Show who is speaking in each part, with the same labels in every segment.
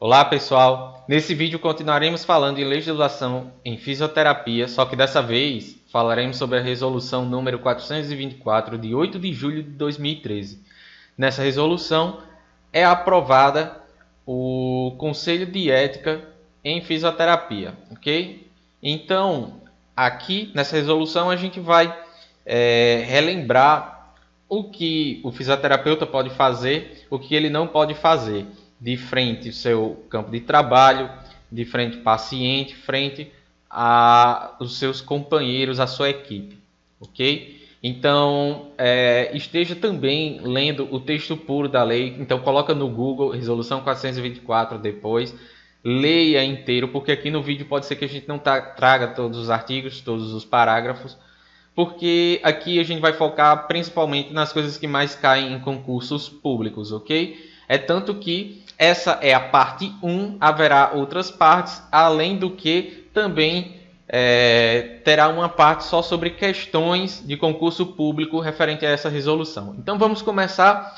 Speaker 1: Olá pessoal, nesse vídeo continuaremos falando de legislação em fisioterapia, só que dessa vez falaremos sobre a resolução número 424 de 8 de julho de 2013. Nessa resolução é aprovada o Conselho de Ética em Fisioterapia, ok? Então, aqui nessa resolução a gente vai relembrar o que o fisioterapeuta pode fazer, o que ele não pode fazer de frente ao seu campo de trabalho, de frente ao paciente, frente aos seus companheiros, à sua equipe, ok? Então, esteja também lendo o texto puro da lei. Então, coloca no Google, resolução 424 depois, leia inteiro, porque aqui no vídeo pode ser que a gente não traga todos os artigos, todos os parágrafos, porque aqui a gente vai focar principalmente nas coisas que mais caem em concursos públicos, ok? É tanto que essa é a parte 1, haverá outras partes, além do que também terá uma parte só sobre questões de concurso público referente a essa resolução. Então vamos começar,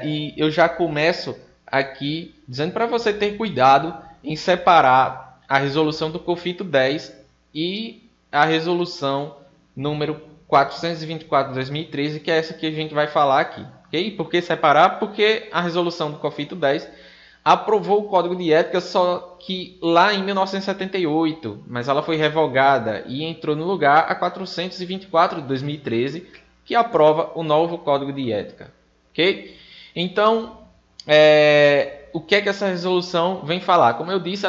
Speaker 1: e eu já começo aqui dizendo para você ter cuidado em separar a resolução do COFITO 10 e a resolução número 424 de 2013, que é essa que a gente vai falar aqui. Okay? Por que separar? Porque a resolução do COFITO 10 aprovou o Código de Ética só que lá em 1978, mas ela foi revogada e entrou no lugar a 424 de 2013, que aprova o novo Código de Ética. Okay? Então, o que é que essa resolução vem falar? Como eu disse,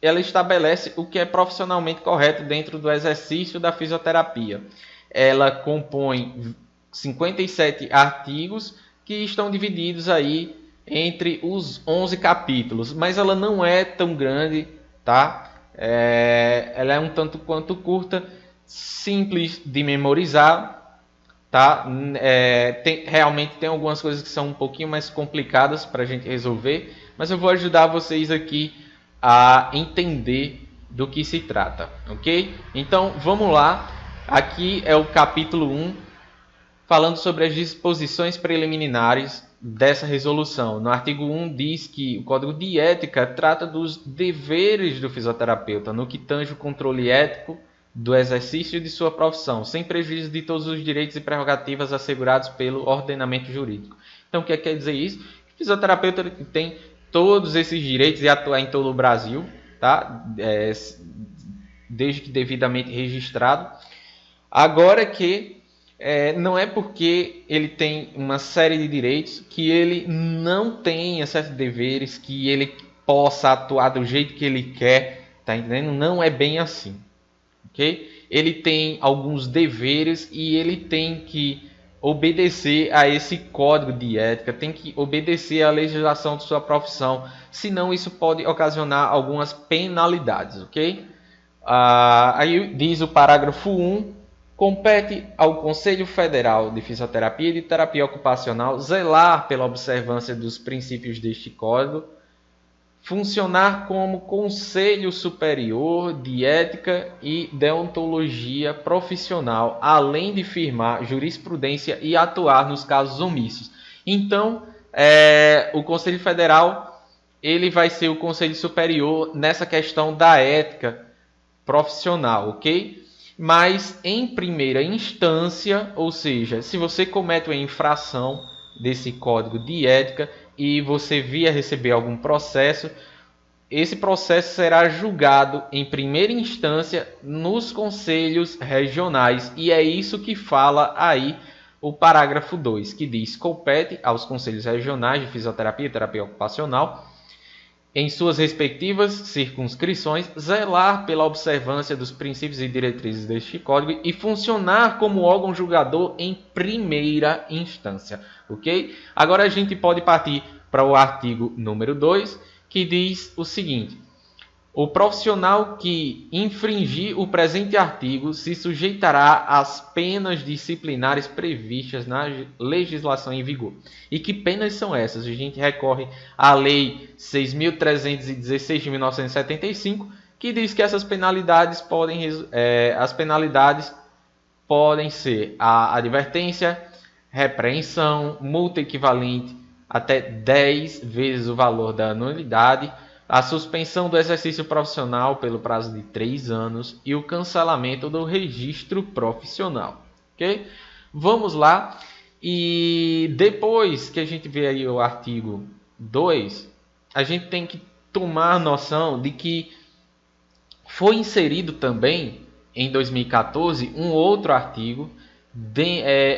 Speaker 1: ela estabelece o que é profissionalmente correto dentro do exercício da fisioterapia. Ela compõe 57 artigos que estão divididos aí entre os 11 capítulos, mas ela não é tão grande, tá? Ela é um tanto quanto curta, simples de memorizar, tá? Realmente tem algumas coisas que são um pouquinho mais complicadas para a gente resolver, mas eu vou ajudar vocês aqui a entender do que se trata, ok? Então vamos lá, aqui é o capítulo 1, falando sobre as disposições preliminares dessa resolução. No artigo 1 diz que o Código de Ética trata dos deveres do fisioterapeuta no que tange o controle ético do exercício de sua profissão, sem prejuízo de todos os direitos e prerrogativas assegurados pelo ordenamento jurídico. Então, o que quer dizer isso? O fisioterapeuta tem todos esses direitos de atuar em todo o Brasil, tá? Desde que devidamente registrado. Agora que não é porque ele tem uma série de direitos que ele não tenha certos deveres, que ele possa atuar do jeito que ele quer, tá entendendo? Não é bem assim, ok? Ele tem alguns deveres e ele tem que obedecer a esse código de ética, tem que obedecer à legislação de sua profissão, senão isso pode ocasionar algumas penalidades, ok? Aí diz o parágrafo 1, compete ao Conselho Federal de Fisioterapia e de Terapia Ocupacional zelar pela observância dos princípios deste código, funcionar como Conselho Superior de Ética e Deontologia Profissional, além de firmar jurisprudência e atuar nos casos omissos. Então, o Conselho Federal ele vai ser o Conselho Superior nessa questão da ética profissional, ok? Mas em primeira instância, ou seja, se você comete uma infração desse código de ética e você vier receber algum processo, esse processo será julgado em primeira instância nos conselhos regionais. E é isso que fala aí o parágrafo 2, que diz: compete aos conselhos regionais de fisioterapia e terapia ocupacional, em suas respectivas circunscrições, zelar pela observância dos princípios e diretrizes deste código e funcionar como órgão julgador em primeira instância, ok? Agora a gente pode partir para o artigo número 2, que diz o seguinte: o profissional que infringir o presente artigo se sujeitará às penas disciplinares previstas na legislação em vigor. E que penas são essas? A gente recorre à Lei 6.316 de 1975, que diz que essas penalidades podem ser a advertência, repreensão, multa equivalente até 10 vezes o valor da anuidade, a suspensão do exercício profissional pelo prazo de 3 anos e o cancelamento do registro profissional. Ok? Vamos lá. E depois que a gente vê aí o artigo 2, a gente tem que tomar noção de que foi inserido também em 2014 um outro artigo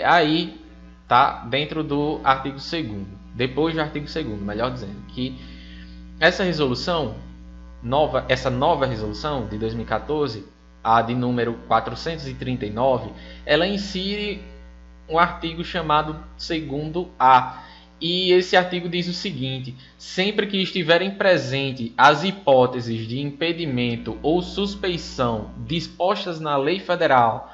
Speaker 1: aí, tá, dentro do artigo 2º, depois do artigo 2º, melhor dizendo, que essa nova resolução de 2014, a de número 439, ela insere um artigo chamado 2º-A. E esse artigo diz o seguinte: sempre que estiverem presentes as hipóteses de impedimento ou suspeição dispostas na Lei Federal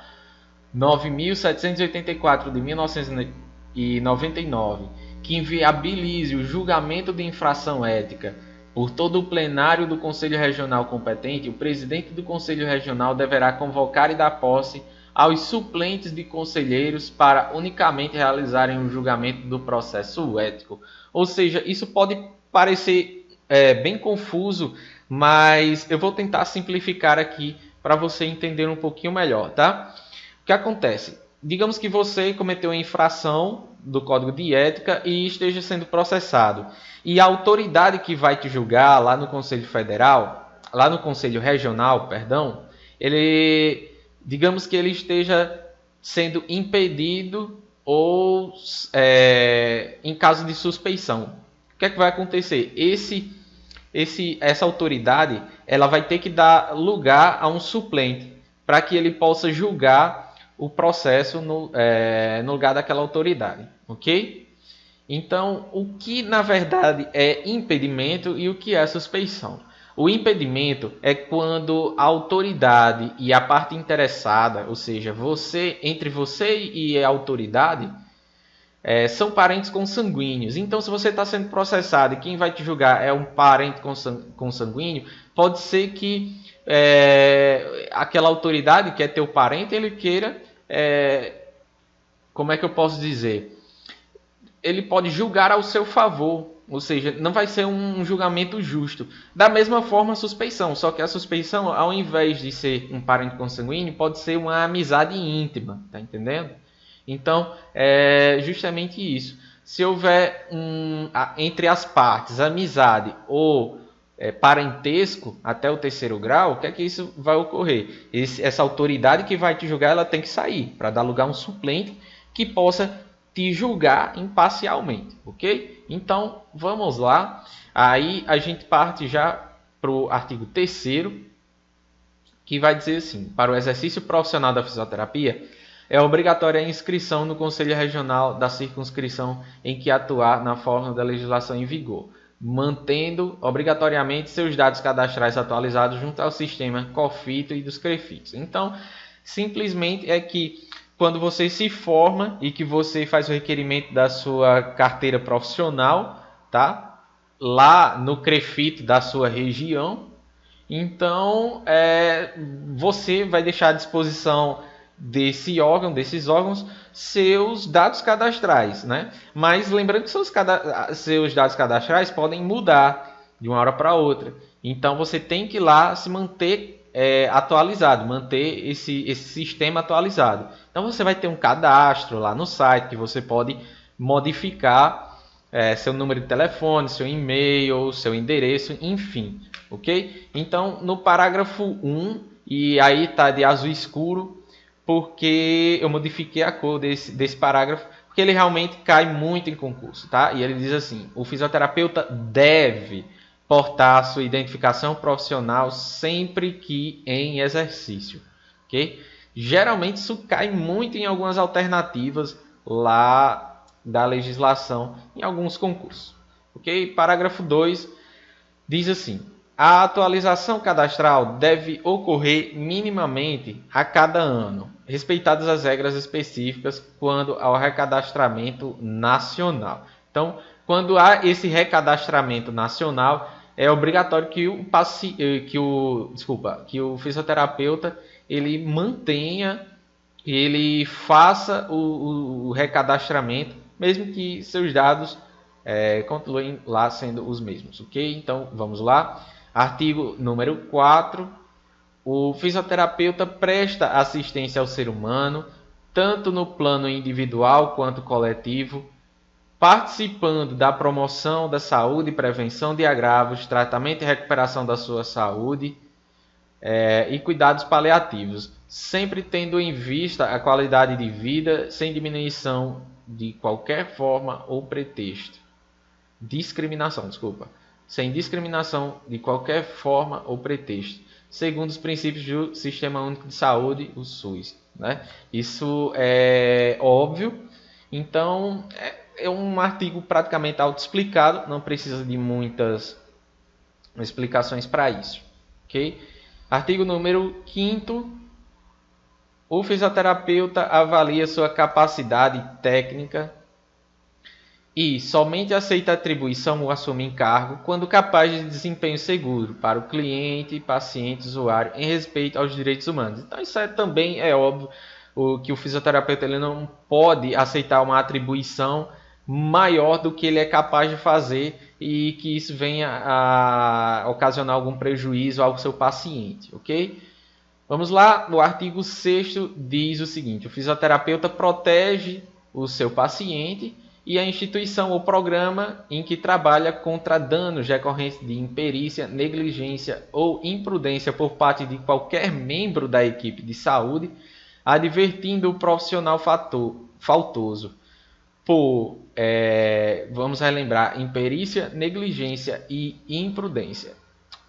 Speaker 1: 9.784 de 1999, que inviabilize o julgamento de infração ética por todo o plenário do Conselho Regional competente, o presidente do Conselho Regional deverá convocar e dar posse aos suplentes de conselheiros para unicamente realizarem o julgamento do processo ético. Ou seja, isso pode parecer bem confuso, mas eu vou tentar simplificar aqui para você entender um pouquinho melhor, tá? O que acontece? Digamos que você cometeu uma infração do Código de Ética e esteja sendo processado. E a autoridade que vai te julgar lá no Conselho Federal, lá no Conselho Regional, perdão, digamos que ele esteja sendo impedido ou em caso de suspeição. O que é que vai acontecer? Essa autoridade ela vai ter que dar lugar a um suplente para que ele possa julgar o processo no lugar daquela autoridade, ok? Então, o que na verdade é impedimento e o que é suspeição? O impedimento é quando a autoridade e a parte interessada, ou seja, entre você e a autoridade, são parentes consanguíneos. Então, se você está sendo processado e quem vai te julgar é um parente consanguíneo, pode ser que aquela autoridade que é teu parente, ele queira, como é que eu posso dizer? Ele pode julgar ao seu favor, ou seja, não vai ser um julgamento justo. Da mesma forma a suspeição, só que a suspeição, ao invés de ser um parente consanguíneo, pode ser uma amizade íntima, tá entendendo? Então, é justamente isso. Se houver entre as partes amizade ou parentesco até o 3º grau, o que é que isso vai ocorrer? Essa autoridade que vai te julgar, ela tem que sair para dar lugar a um suplente que possa te julgar imparcialmente, ok? Então, vamos lá. Aí a gente parte já para o artigo 3º, que vai dizer assim: para o exercício profissional da fisioterapia, é obrigatória a inscrição no Conselho Regional da circunscrição em que atuar na forma da legislação em vigor, mantendo obrigatoriamente seus dados cadastrais atualizados junto ao sistema COFITO e dos CREFITOS. Então, simplesmente é que quando você se forma e que você faz o requerimento da sua carteira profissional, tá? Lá no CREFITO da sua região, então você vai deixar à disposição desses órgãos, seus dados cadastrais, né? Mas lembrando que seus dados cadastrais podem mudar de uma hora para outra. Então você tem que ir lá se manter atualizado, manter esse sistema atualizado. Então você vai ter um cadastro lá no site que você pode modificar seu número de telefone, seu e-mail, seu endereço, enfim, ok? Então no parágrafo 1, e aí está de azul escuro, porque eu modifiquei a cor desse parágrafo, porque ele realmente cai muito em concurso, tá? E ele diz assim: o fisioterapeuta deve portar sua identificação profissional sempre que em exercício, ok? Geralmente isso cai muito em algumas alternativas lá da legislação em alguns concursos, ok? Parágrafo 2 diz assim: a atualização cadastral deve ocorrer minimamente a cada ano, respeitadas as regras específicas quando ao recadastramento nacional. Então, quando há esse recadastramento nacional, é obrigatório que o fisioterapeuta ele mantenha, ele faça o recadastramento, mesmo que seus dados continuem lá sendo os mesmos, ok? Então, vamos lá. Artigo número 4. O fisioterapeuta presta assistência ao ser humano, tanto no plano individual quanto coletivo, participando da promoção da saúde, prevenção de agravos, tratamento e recuperação da sua saúde e cuidados paliativos, sempre tendo em vista a qualidade de vida, sem diminuição de qualquer forma ou pretexto. Sem discriminação de qualquer forma ou pretexto, segundo os princípios do Sistema Único de Saúde, o SUS. Né? Isso é óbvio, então é um artigo praticamente autoexplicado, não precisa de muitas explicações para isso. Okay? Artigo número 5º. O fisioterapeuta avalia sua capacidade técnica e somente aceita atribuição ou assume encargo quando capaz de desempenho seguro para o cliente, paciente, usuário, em respeito aos direitos humanos. Então isso também é óbvio que o fisioterapeuta ele não pode aceitar uma atribuição maior do que ele é capaz de fazer e que isso venha a ocasionar algum prejuízo ao seu paciente, ok? Vamos lá, no artigo 6º diz o seguinte: o fisioterapeuta protege o seu paciente e a instituição ou programa em que trabalha contra danos decorrentes de imperícia, negligência ou imprudência por parte de qualquer membro da equipe de saúde, advertindo o profissional faltoso por, vamos relembrar, imperícia, negligência e imprudência.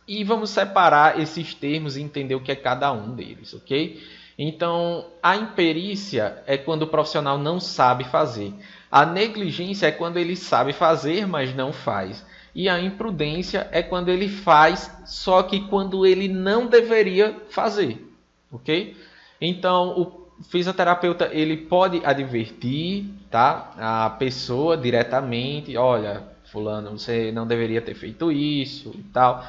Speaker 1: E vamos separar esses termos e entender o que é cada um deles, ok? Então, a imperícia é quando o profissional não sabe fazer. A negligência é quando ele sabe fazer, mas não faz. E a imprudência é quando ele faz, só que quando ele não deveria fazer, ok? Então, o fisioterapeuta ele pode advertir, tá, a pessoa diretamente: olha, fulano, você não deveria ter feito isso e tal.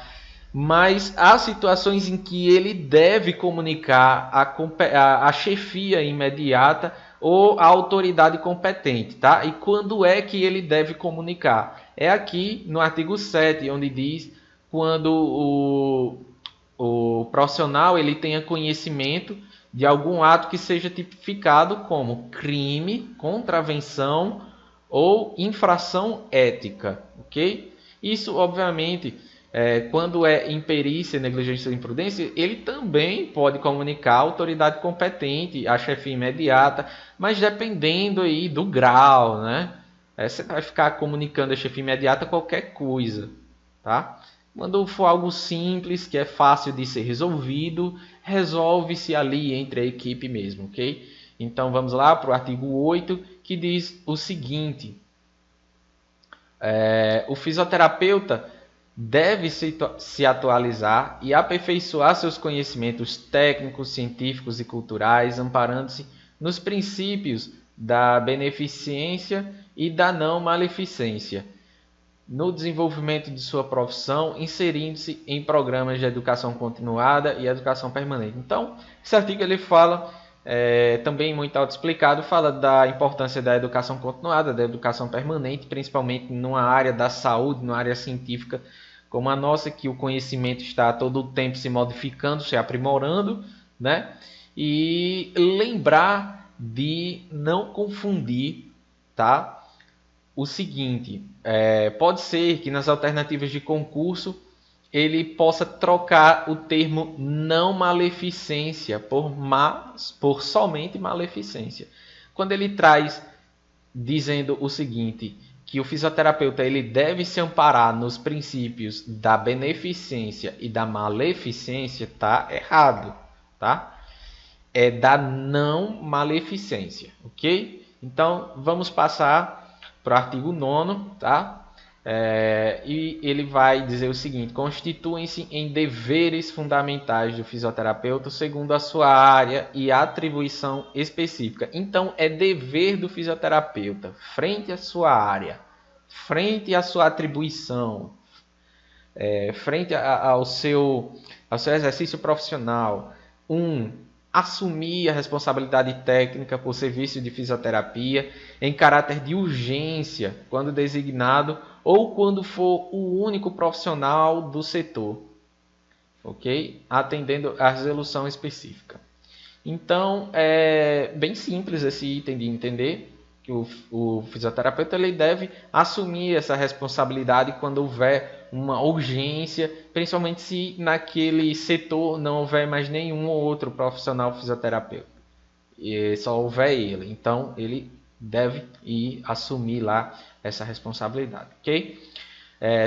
Speaker 1: Mas há situações em que ele deve comunicar a chefia imediata ou a autoridade competente, tá? E quando é que ele deve comunicar? É aqui no artigo 7, onde diz quando o profissional ele tenha conhecimento de algum ato que seja tipificado como crime, contravenção ou infração ética, ok? Isso, obviamente, quando é imperícia, negligência ou imprudência, ele também pode comunicar à autoridade competente, à chefia imediata, mas dependendo aí do grau, né? Você vai ficar comunicando à chefia imediata qualquer coisa, tá? Quando for algo simples, que é fácil de ser resolvido, resolve-se ali entre a equipe mesmo, ok? Então vamos lá para o artigo 8, que diz o seguinte: o fisioterapeuta deve se atualizar e aperfeiçoar seus conhecimentos técnicos, científicos e culturais, amparando-se nos princípios da beneficência e da não maleficência, no desenvolvimento de sua profissão, inserindo-se em programas de educação continuada e educação permanente. Então, esse artigo ele fala, também muito autoexplicado, fala da importância da educação continuada, da educação permanente, principalmente numa área da saúde, numa área científica como a nossa, que o conhecimento está todo o tempo se modificando, se aprimorando, né? E lembrar de não confundir, tá? O seguinte, pode ser que nas alternativas de concurso ele possa trocar o termo não maleficência por somente maleficência. Quando ele traz dizendo o seguinte, que o fisioterapeuta ele deve se amparar nos princípios da beneficência e da maleficência, tá errado, tá? É da não maleficência, ok? Então, vamos passar para o artigo 9º, tá? E ele vai dizer o seguinte: constituem-se em deveres fundamentais do fisioterapeuta segundo a sua área e atribuição específica. Então, é dever do fisioterapeuta, frente à sua área, frente à sua atribuição, frente ao seu exercício profissional, assumir a responsabilidade técnica por serviço de fisioterapia em caráter de urgência, quando designado ou quando for o único profissional do setor, ok? Atendendo à resolução específica. Então, é bem simples esse item de entender que o fisioterapeuta ele deve assumir essa responsabilidade quando houver uma urgência, principalmente se naquele setor não houver mais nenhum ou outro profissional fisioterapeuta, e só houver ele. Então, ele deve ir assumir lá essa responsabilidade, ok?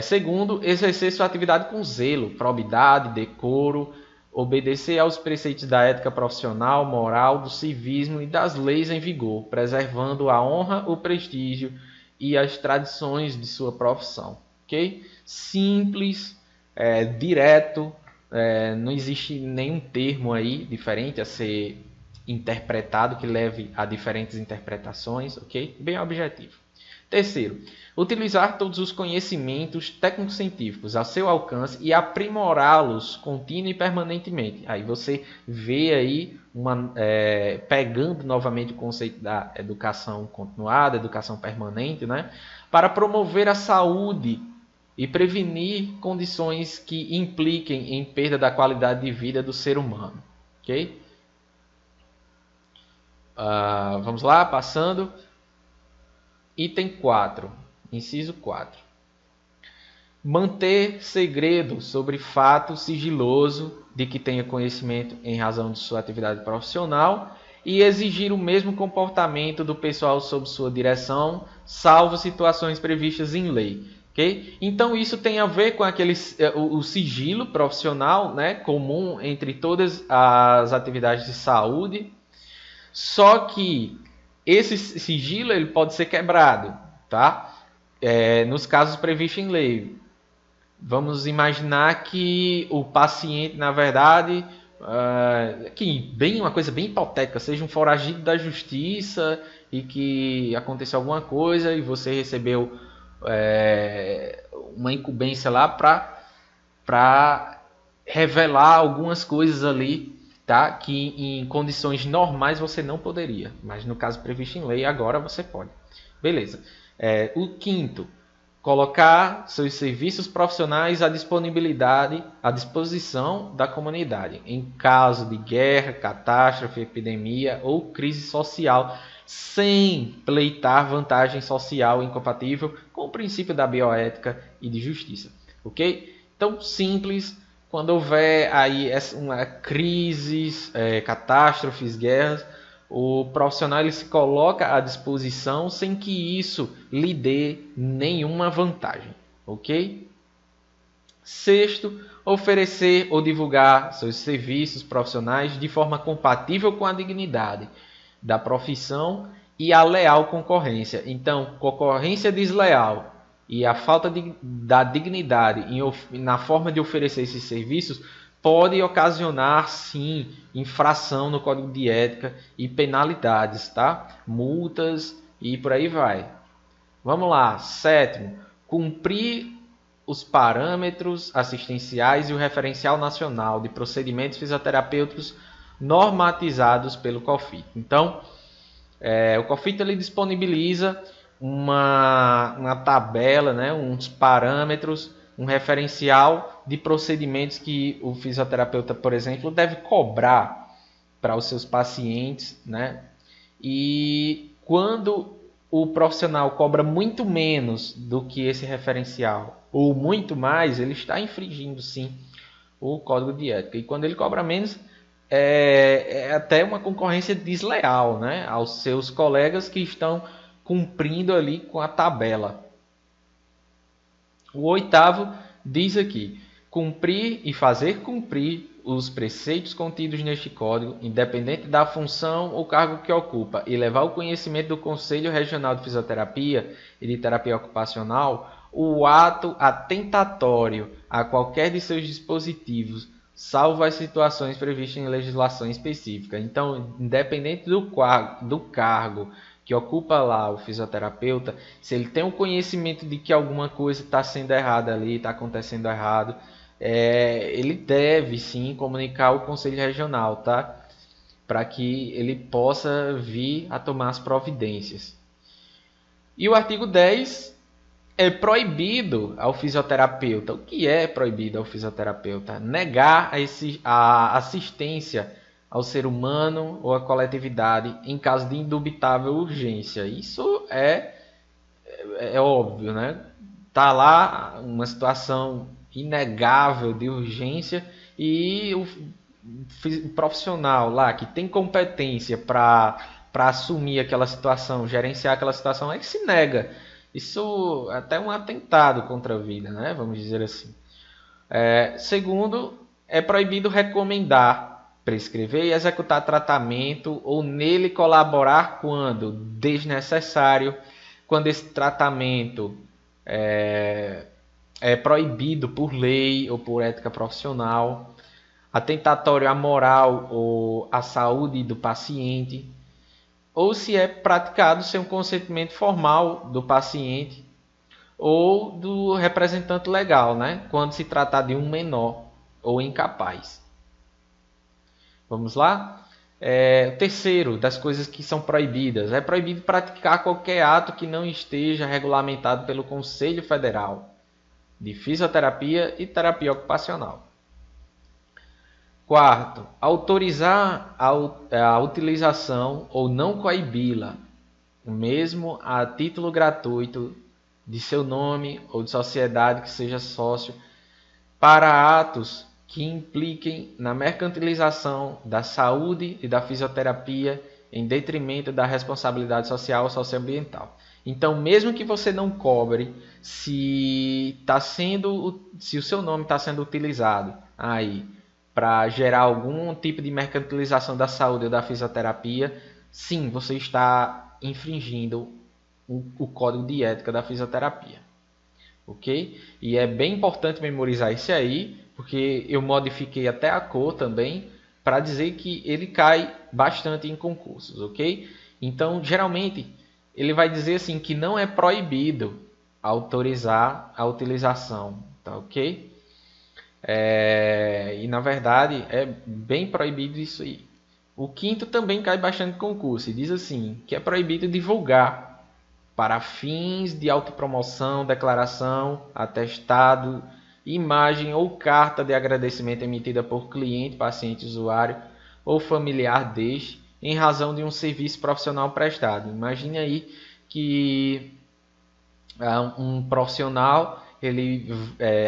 Speaker 1: Segundo, exercer sua atividade com zelo, probidade, decoro, obedecer aos preceitos da ética profissional, moral, do civismo e das leis em vigor, preservando a honra, o prestígio e as tradições de sua profissão. Okay? Simples, direto, não existe nenhum termo aí diferente a ser interpretado que leve a diferentes interpretações, ok? Bem objetivo. Terceiro, utilizar todos os conhecimentos técnico-científicos ao seu alcance e aprimorá-los contínua e permanentemente. Aí você vê aí, pegando novamente o conceito da educação continuada, educação permanente, né? Para promover a saúde e prevenir condições que impliquem em perda da qualidade de vida do ser humano. Ok? Vamos lá, passando. Item 4, inciso 4. Manter segredo sobre fato sigiloso de que tenha conhecimento em razão de sua atividade profissional e exigir o mesmo comportamento do pessoal sob sua direção, salvo situações previstas em lei. Okay? Então isso tem a ver com o sigilo profissional, né, comum entre todas as atividades de saúde, só que esse sigilo ele pode ser quebrado, tá? Nos casos previstos em lei. Vamos imaginar que o paciente, na verdade, uma coisa bem hipotética, seja um foragido da justiça e que aconteceu alguma coisa e você recebeu uma incumbência lá para revelar algumas coisas ali, tá? Que em condições normais você não poderia, mas no caso previsto em lei agora você pode. Beleza. O quinto, colocar seus serviços profissionais à disposição da comunidade em caso de guerra, catástrofe, epidemia ou crise social, sem pleitar vantagem social incompatível com o princípio da bioética e de justiça. Ok? Então, simples. Quando houver aí uma crise, catástrofes, guerras, o profissional ele se coloca à disposição sem que isso lhe dê nenhuma vantagem, ok? Sexto, oferecer ou divulgar seus serviços profissionais de forma compatível com a dignidade da profissão e a leal concorrência. Então, concorrência desleal e a falta da dignidade na forma de oferecer esses serviços pode ocasionar, sim, infração no Código de Ética e penalidades, tá? Multas e por aí vai. Vamos lá. Sétimo, cumprir os parâmetros assistenciais e o referencial nacional de procedimentos fisioterapêuticos normatizados pelo COFIT. Então, o COFIT ele disponibiliza uma tabela, né, uns parâmetros, um referencial de procedimentos que o fisioterapeuta, por exemplo, deve cobrar para os seus pacientes, né? E quando o profissional cobra muito menos do que esse referencial, ou muito mais, ele está infringindo, sim, o Código de Ética. E quando ele cobra menos, é até uma concorrência desleal, né, aos seus colegas que estão cumprindo ali com a tabela. O oitavo diz aqui: cumprir e fazer cumprir os preceitos contidos neste código, independente da função ou cargo que ocupa, e levar ao conhecimento do Conselho Regional de Fisioterapia e de Terapia Ocupacional o ato atentatório a qualquer de seus dispositivos, salvo as situações previstas em legislação específica. Então, independente do cargo que ocupa lá o fisioterapeuta, se ele tem um conhecimento de que alguma coisa está sendo errada ali, está acontecendo errado, ele deve sim comunicar ao Conselho Regional, tá? para que ele possa vir a tomar as providências. E o artigo 10 é proibido ao fisioterapeuta. O que é proibido ao fisioterapeuta? Negar a assistência ao ser humano ou à coletividade em caso de indubitável urgência. Isso é óbvio, né? Tá lá uma situação inegável de urgência e o profissional lá que tem competência para assumir aquela situação, gerenciar aquela situação, é que se nega. Isso é até um atentado contra a vida, né? Vamos dizer assim. Segundo, é proibido recomendar, prescrever e executar tratamento ou nele colaborar quando desnecessário, quando esse tratamento é proibido por lei ou por ética profissional, atentatório à moral ou à saúde do paciente, ou se é praticado sem um consentimento formal do paciente ou do representante legal, né? Quando se tratar de um menor ou incapaz. Vamos lá? Terceiro, das coisas que são proibidas. É proibido praticar qualquer ato que não esteja regulamentado pelo Conselho Federal de Fisioterapia e Terapia Ocupacional. Quarto, autorizar a utilização ou não coibi-la, mesmo a título gratuito, de seu nome ou de sociedade que seja sócio, para atos que impliquem na mercantilização da saúde e da fisioterapia em detrimento da responsabilidade social ou socioambiental. Então, mesmo que você não cobre, se o seu nome está sendo utilizado aí para gerar algum tipo de mercantilização da saúde ou da fisioterapia, sim, você está infringindo o código de ética da fisioterapia. Ok? E é bem importante memorizar isso aí, porque eu modifiquei até a cor também para dizer que ele cai bastante em concursos, ok? Então, geralmente, ele vai dizer assim que não é proibido autorizar a utilização, tá ok? E na verdade é bem proibido isso aí. O quinto também cai bastante em concurso e diz assim que é proibido divulgar para fins de autopromoção, declaração, atestado, imagem ou carta de agradecimento emitida por cliente, paciente, usuário ou familiar deste em razão de um serviço profissional prestado. Imagine aí que um profissional ele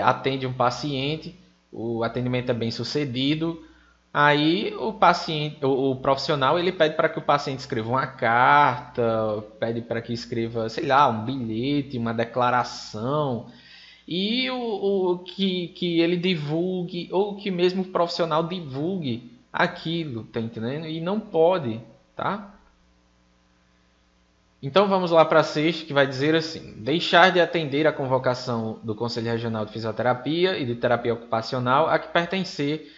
Speaker 1: atende um paciente, o atendimento é bem sucedido, aí o profissional ele pede para que o paciente escreva uma carta, pede para que escreva, sei lá, um bilhete, uma declaração, e que ele divulgue, ou que mesmo o profissional divulgue aquilo, tá entendendo? E não pode, tá? Então vamos lá para a sexta, que vai dizer assim: deixar de atender a convocação do Conselho Regional de Fisioterapia e de Terapia Ocupacional a que pertencer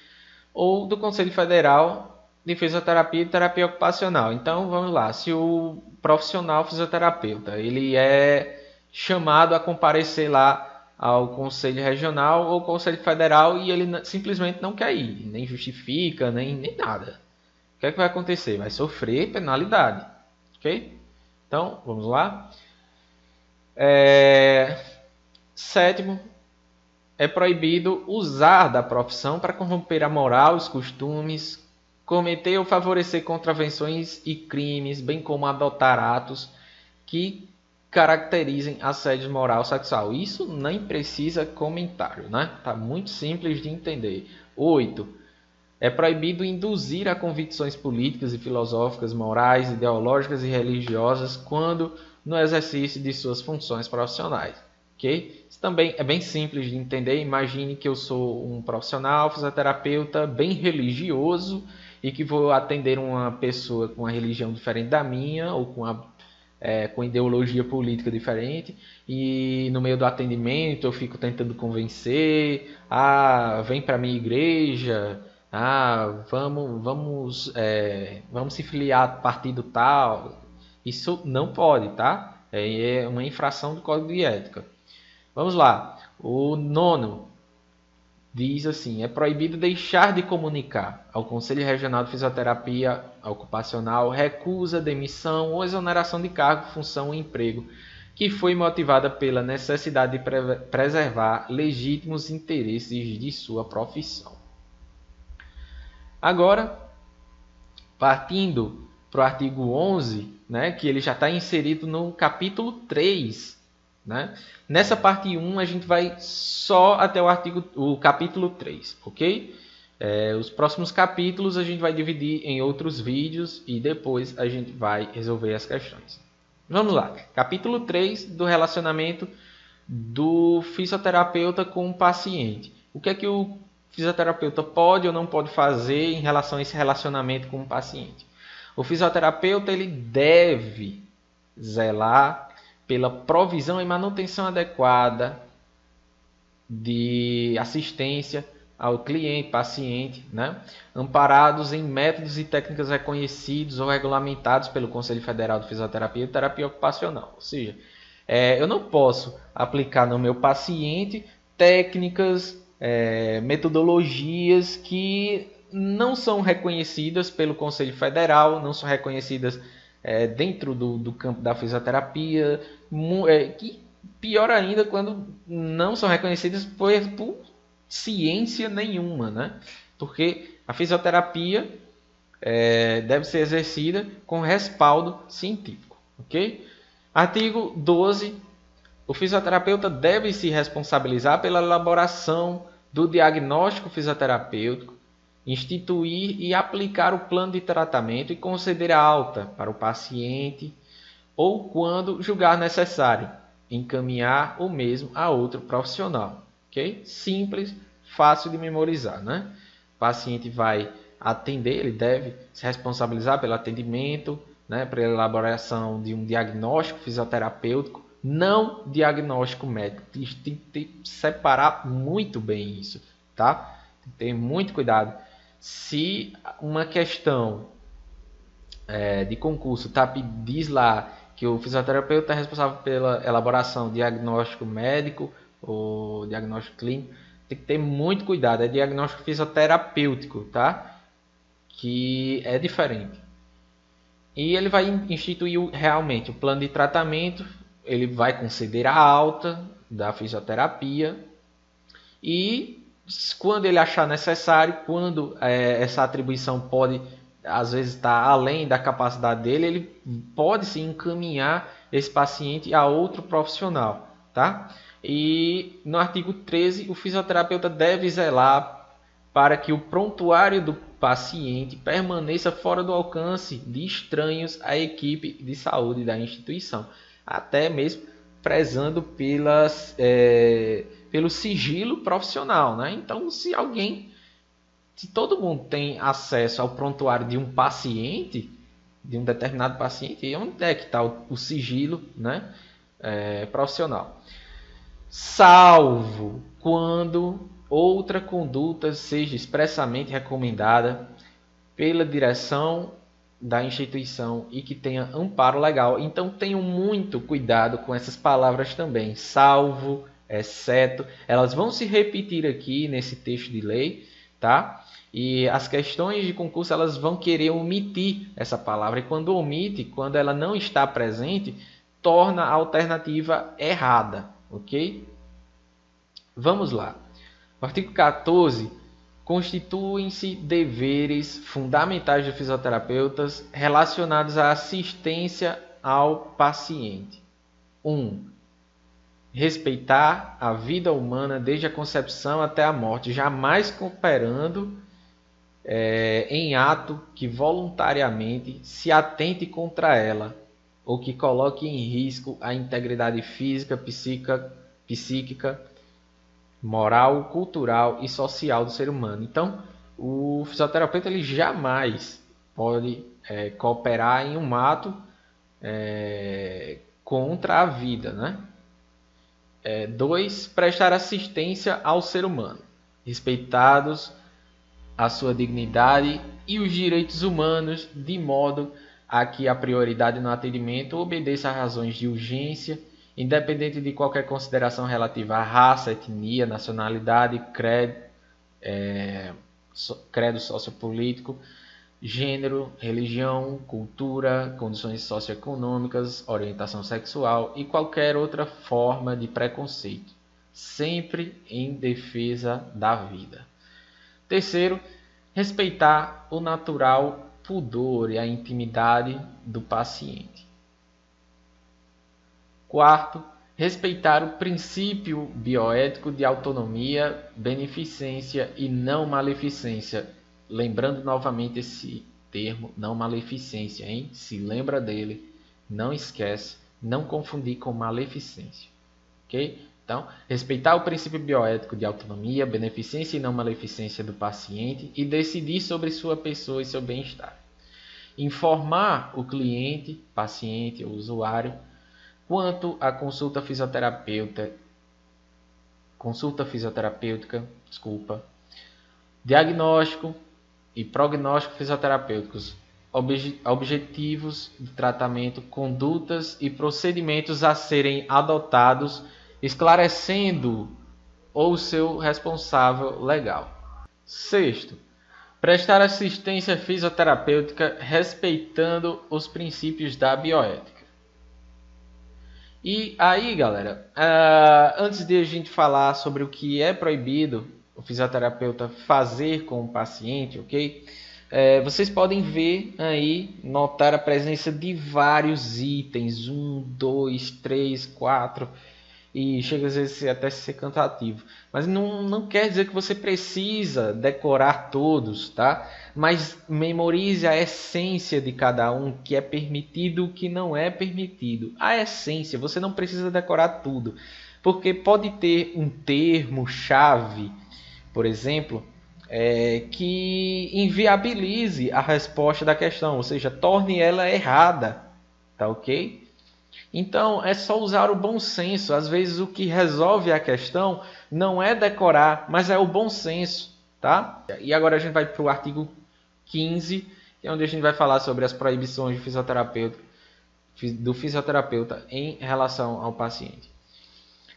Speaker 1: ou do Conselho Federal de Fisioterapia e Terapia Ocupacional. Então vamos lá, se o profissional fisioterapeuta ele é chamado a comparecer lá ao Conselho Regional ou Conselho Federal e ele simplesmente não quer ir, nem justifica, nem nada. O que é que vai acontecer? Vai sofrer penalidade, ok? Então, vamos lá. Sétimo, é proibido usar da profissão para corromper a moral, os costumes, cometer ou favorecer contravenções e crimes, bem como adotar atos que caracterizem assédio moral sexual. Isso nem precisa comentário, né? Tá muito simples de entender. 8. É proibido induzir a convicções políticas e filosóficas, morais, ideológicas e religiosas quando no exercício de suas funções profissionais. Okay? Isso também é bem simples de entender. Imagine que eu sou um profissional, fisioterapeuta, bem religioso e que vou atender uma pessoa com uma religião diferente da minha ou com ideologia política diferente, e no meio do atendimento eu fico tentando convencer, vem para minha igreja, vamos se filiar a partido tal. Isso não pode, tá? É uma infração do Código de Ética. Vamos lá. O nono. diz assim: é proibido deixar de comunicar ao Conselho Regional de Fisioterapia Ocupacional recusa, demissão ou exoneração de cargo, função ou emprego que foi motivada pela necessidade de preservar legítimos interesses de sua profissão. Agora, partindo para o artigo 11, né, que ele já está inserido no capítulo 3. Né? Nessa parte 1 a gente vai só até o capítulo 3, ok? Os próximos capítulos a gente vai dividir em outros vídeos e depois a gente vai resolver as questões. Vamos lá, capítulo 3 do relacionamento do fisioterapeuta com o paciente. O que é que o fisioterapeuta pode ou não pode fazer em relação a esse relacionamento com o paciente? O fisioterapeuta ele deve zelar pela provisão e manutenção adequada de assistência ao cliente, paciente, né? Amparados em métodos e técnicas reconhecidos ou regulamentados pelo Conselho Federal de Fisioterapia e Terapia Ocupacional. Ou seja, eu não posso aplicar no meu paciente técnicas, metodologias que não são reconhecidas pelo Conselho Federal, não são reconhecidas dentro do campo da fisioterapia, que pior ainda quando não são reconhecidas por ciência nenhuma, né? Porque a fisioterapia deve ser exercida com respaldo científico, ok? Artigo 12. O fisioterapeuta deve se responsabilizar pela elaboração do diagnóstico fisioterapêutico, instituir e aplicar o plano de tratamento e conceder a alta para o paciente ou, quando julgar necessário, encaminhar o mesmo a outro profissional. Okay? Simples, fácil de memorizar. Né? O paciente vai atender, ele deve se responsabilizar pelo atendimento, né, pela elaboração de um diagnóstico fisioterapêutico, não diagnóstico médico. Tem que separar muito bem isso. Tá? Tem que ter muito cuidado. Se uma questão de concurso diz lá que o fisioterapeuta é responsável pela elaboração de diagnóstico médico ou diagnóstico clínico, tem que ter muito cuidado. É diagnóstico fisioterapêutico, tá? Que é diferente. E ele vai instituir realmente o plano de tratamento, ele vai conceder a alta da fisioterapia e quando ele achar necessário, quando essa atribuição pode, às vezes, estar além da capacidade dele, ele pode se encaminhar esse paciente a outro profissional, tá? E no artigo 13, o fisioterapeuta deve zelar para que o prontuário do paciente permaneça fora do alcance de estranhos à equipe de saúde da instituição, até mesmo prezando pelo sigilo profissional, né? Então, se todo mundo tem acesso ao prontuário de um paciente, de um determinado paciente, onde é que está o sigilo, né? Profissional? Salvo quando outra conduta seja expressamente recomendada pela direção da instituição e que tenha amparo legal. Então tenham muito cuidado com essas palavras também, salvo, exceto, elas vão se repetir aqui nesse texto de lei, tá? E as questões de concurso elas vão querer omitir essa palavra e quando omite, quando ela não está presente, torna a alternativa errada, ok? Vamos lá. O artigo 14 constituem-se deveres fundamentais dos fisioterapeutas relacionados à assistência ao paciente. 1. Respeitar a vida humana desde a concepção até a morte, jamais cooperando em ato que voluntariamente se atente contra ela ou que coloque em risco a integridade física, psíquica, moral, cultural e social do ser humano. Então, o fisioterapeuta ele jamais pode cooperar em um ato contra a vida, né? 2. Prestar assistência ao ser humano, respeitados a sua dignidade e os direitos humanos, de modo a que a prioridade no atendimento obedeça a razões de urgência, independente de qualquer consideração relativa à raça, etnia, nacionalidade, credo, credo sociopolítico, gênero, religião, cultura, condições socioeconômicas, orientação sexual e qualquer outra forma de preconceito, sempre em defesa da vida. Terceiro, respeitar o natural pudor e a intimidade do paciente. Quarto, respeitar o princípio bioético de autonomia, beneficência e não maleficência. Lembrando novamente esse termo, não maleficência, hein? Se lembra dele, não esquece, não confundir com maleficência, ok? Então, respeitar o princípio bioético de autonomia, beneficência e não maleficência do paciente e decidir sobre sua pessoa e seu bem-estar. Informar o cliente, paciente ou usuário quanto à consulta fisioterapêutica, diagnóstico e prognóstico fisioterapêuticos, objetivos de tratamento, condutas e procedimentos a serem adotados, esclarecendo o seu responsável legal. Sexto, prestar assistência fisioterapêutica respeitando os princípios da bioética. E aí, galera, antes de a gente falar sobre o que é proibido o fisioterapeuta fazer com o paciente, ok? Vocês podem ver aí, notar a presença de vários itens, 1, 2, 3, 4, e chega às vezes até ser cansativo. Mas não quer dizer que você precisa decorar todos, tá? Mas memorize a essência de cada um, que é permitido e o que não é permitido. A essência, você não precisa decorar tudo, porque pode ter um termo-chave, por exemplo, que inviabilize a resposta da questão, ou seja, torne ela errada, tá ok? Então é só usar o bom senso. Às vezes o que resolve a questão não é decorar, mas é o bom senso, tá? E agora a gente vai para o artigo 15, que é onde a gente vai falar sobre as proibições do fisioterapeuta em relação ao paciente.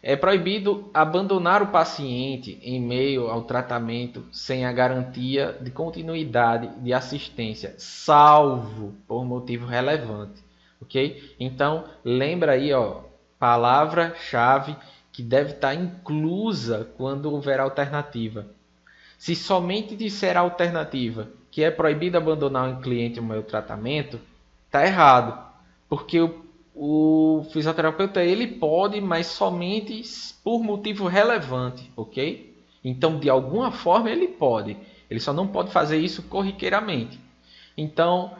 Speaker 1: É proibido abandonar o paciente em meio ao tratamento sem a garantia de continuidade de assistência, salvo por motivo relevante. Ok? Então, lembra aí, ó, palavra-chave que deve estar inclusa quando houver alternativa. Se somente disser alternativa que é proibido abandonar um cliente em meio ao tratamento, está errado. Porque o fisioterapeuta ele pode, mas somente por motivo relevante, ok? Então, de alguma forma ele pode. Ele só não pode fazer isso corriqueiramente. Então,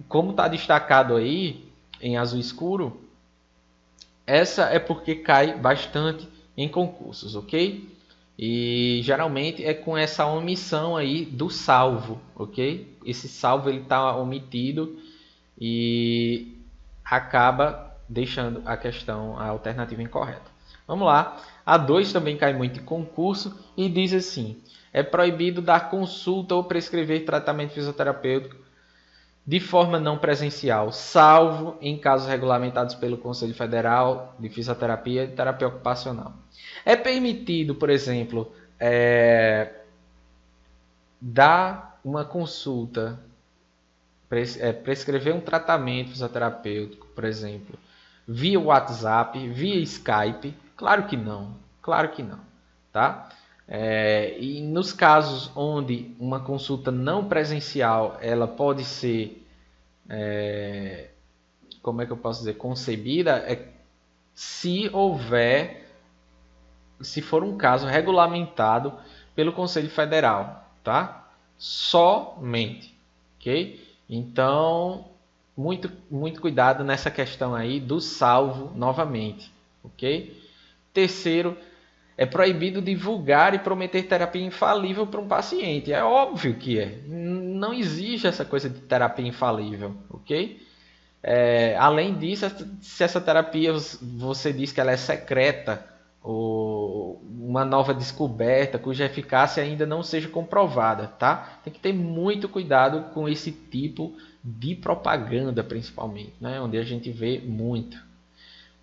Speaker 1: como está destacado aí em azul escuro, essa é porque cai bastante em concursos, ok? E geralmente é com essa omissão aí do salvo, ok? Esse salvo ele está omitido e acaba deixando a questão, a alternativa incorreta. Vamos lá. A 2 também cai muito em concurso e diz assim: é proibido dar consulta ou prescrever tratamento fisioterapêutico de forma não presencial, salvo em casos regulamentados pelo Conselho Federal de Fisioterapia e Terapia Ocupacional. É permitido, por exemplo, dar uma consulta, prescrever um tratamento fisioterapêutico, por exemplo, via WhatsApp, via Skype? Claro que não, tá? E nos casos onde uma consulta não presencial ela pode ser, como é que eu posso dizer, concebida, se for um caso regulamentado pelo Conselho Federal, tá? Somente, ok? Então, muito cuidado nessa questão aí do salvo novamente, ok? Terceiro, é proibido divulgar e prometer terapia infalível para um paciente. É óbvio que é. Não existe essa coisa de terapia infalível, ok? Além disso, se essa terapia você diz que ela é secreta ou uma nova descoberta cuja eficácia ainda não seja comprovada, tá? Tem que ter muito cuidado com esse tipo de propaganda, principalmente, né? Onde a gente vê muito.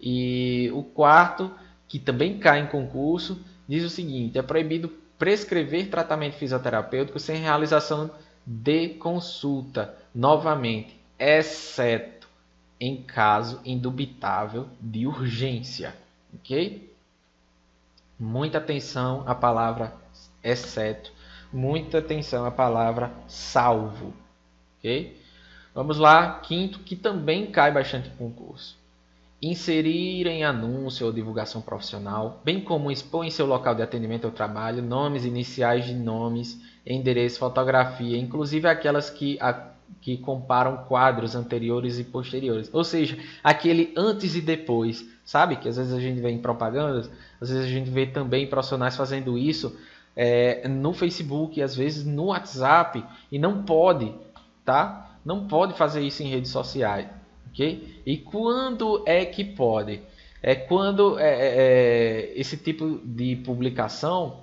Speaker 1: E o quarto, que também cai em concurso, diz o seguinte: é proibido prescrever tratamento fisioterapêutico sem realização de consulta, novamente, exceto em caso indubitável de urgência, ok? Muita atenção à palavra exceto, muita atenção à palavra salvo, ok? Vamos lá, quinto, que também cai bastante em concurso. Inserir em anúncio ou divulgação profissional, bem como expor em seu local de atendimento ao trabalho, nomes iniciais de nomes, endereço, fotografia, inclusive aquelas que comparam quadros anteriores e posteriores. Ou seja, aquele antes e depois. Sabe que às vezes a gente vê em propagandas, às vezes a gente vê também profissionais fazendo isso no Facebook, às vezes no WhatsApp, e não pode, tá? Não pode fazer isso em redes sociais. Okay? E quando é que pode? É quando esse tipo de publicação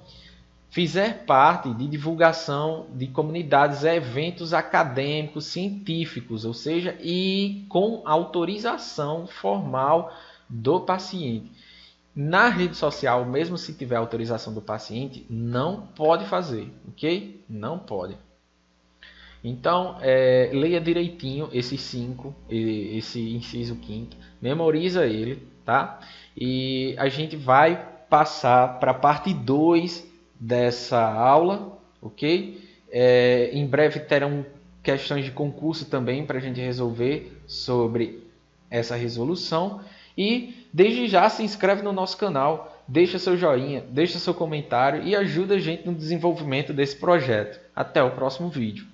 Speaker 1: fizer parte de divulgação de comunidades, eventos acadêmicos, científicos, ou seja, e com autorização formal do paciente. Na rede social, mesmo se tiver autorização do paciente, não pode fazer, ok? Não pode. Então, leia direitinho esses 5, esse inciso 5º, memoriza ele, tá? E a gente vai passar para a parte 2 dessa aula, ok? Em breve terão questões de concurso também para a gente resolver sobre essa resolução. E desde já se inscreve no nosso canal, deixa seu joinha, deixa seu comentário e ajuda a gente no desenvolvimento desse projeto. Até o próximo vídeo.